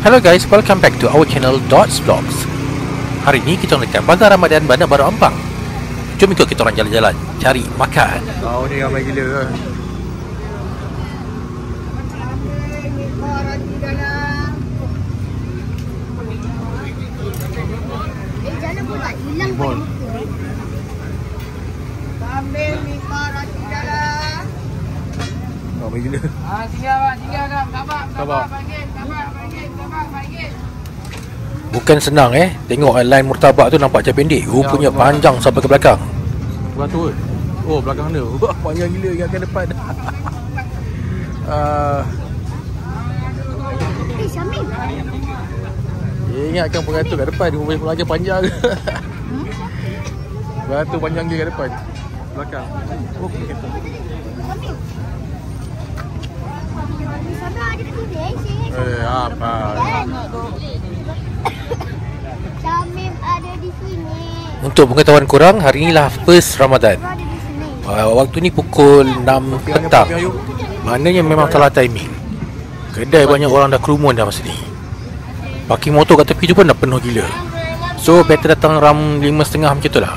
Hello guys, welcome back to our channel Dots Vlogs. Hari ni kita nak dekat Bazar Ramadan Bandar Baru Ampang. Jom ikut kita orang jalan-jalan cari makan. Oh ni ramai gila. Jangan pula hilang pada muka. Sambil Mika roti dalam. Ramai gila. Tinggal abang, sabar. Bagi. Bukan senang tengok line murtabak tu nampak macam pendek. Rupanya panjang sampai ke belakang. Beratur ke? Oh belakang dia. Wah panjang gila ingatkan depan. Syamil. Ingatkan beratur kat depan. Rupanya belakang panjang. Beratur panjang dia kat depan. Belakang. Oh kereta. Syamil ada di sini. Apa? Syamil ada di sini. Untuk pengetahuan korang, hari inilah first Ramadan. Ada di sini. Waktu ni pukul 6 petang. Maknanya memang salah timing. Kedai banyak orang dah kerumun dah masa ni. Parking motor kat tepi tu pun dah penuh gila. So better datang ram 5.30 macam tu lah.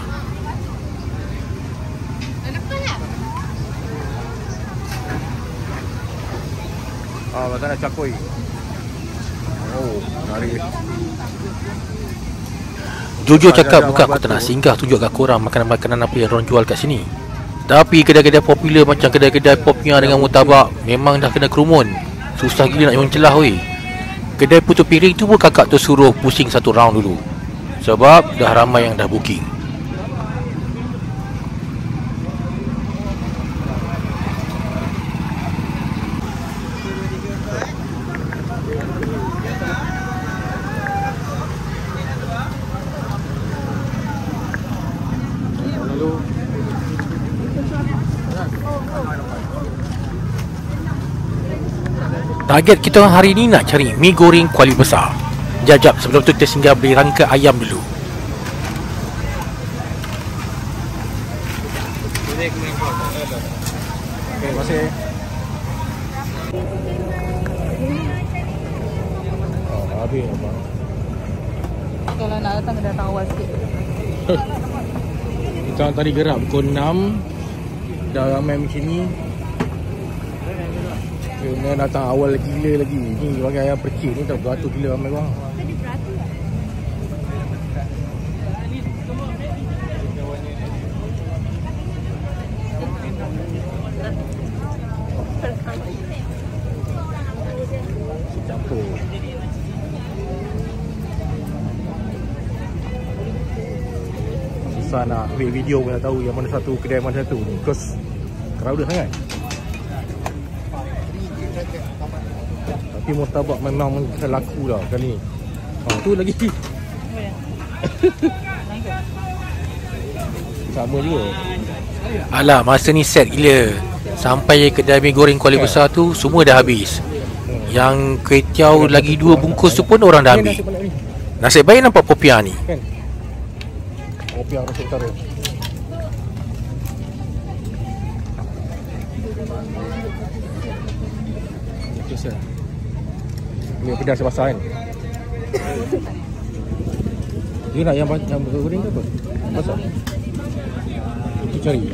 Macam nak cakoi. Oh, menarik. Jujur cakap, bukan aku tak nak singgah tunjuk kat korang makanan-makanan apa yang orang jual kat sini. Tapi kedai-kedai popular macam kedai-kedai Popnya dengan murtabak memang dah kena kerumun. Susah gila nak mencelah weh. Kedai putu piring tu pun kakak tu suruh pusing satu round dulu, sebab dah ramai yang dah booking. Target kita hari ni nak cari mi goreng kuali besar. Jap sebelum tu kita singgah beli rangka ayam dulu. Okey, terima kasih. Habis apa? Kalau nak datang, kena datang awal sikit. Kita tadi gerak pukul 6. Dah ramai macam ni. Kena datang awal gila lagi. Ni bagai ayam percik ni tak beratur gila ramai bang. Campur. Susah nak ambil video pun tak tahu yang mana satu kedai mana satu ni. Because crowded sangat. Tapi murtabak memang laku lah kali ni. Tu lagi. Sama juga. Alah, masa ni set gila. Sampai kedai mi goreng kuali besar tu semua dah habis. Yang kuih tiaw lagi 2 bungkus tu pun orang dah ambil. Nasib baik nampak Popia ni. Kan? Popia Rusuk Utara. Okey, ni pedas basah kan? Dia nak yang goreng ke apa? Basah? Itu cari.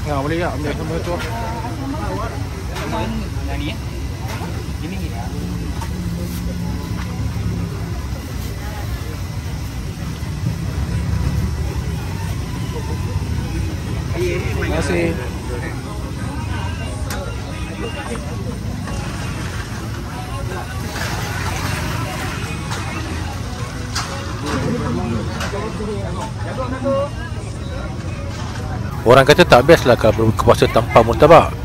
Ya, boleh tak ambil sambal tu? Yang ni Ini ni. Terima kasih. Orang kata tak best lah kalau berbuka puasa tanpa murtabak.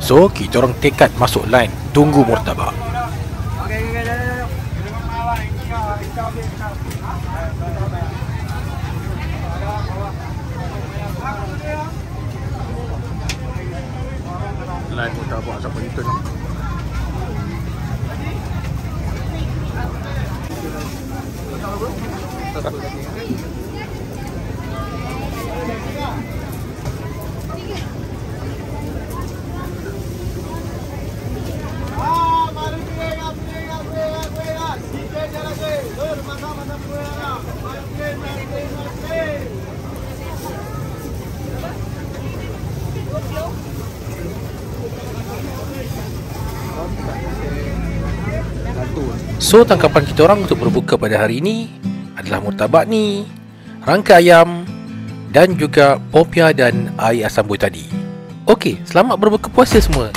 So kita orang tekad masuk line tunggu murtabak. Line murtabak sampai return. So tangkapan kita orang untuk berbuka pada hari ini adalah murtabak ni, rangka ayam dan juga popia dan air asam buih tadi. Okey, selamat berbuka puasa semua.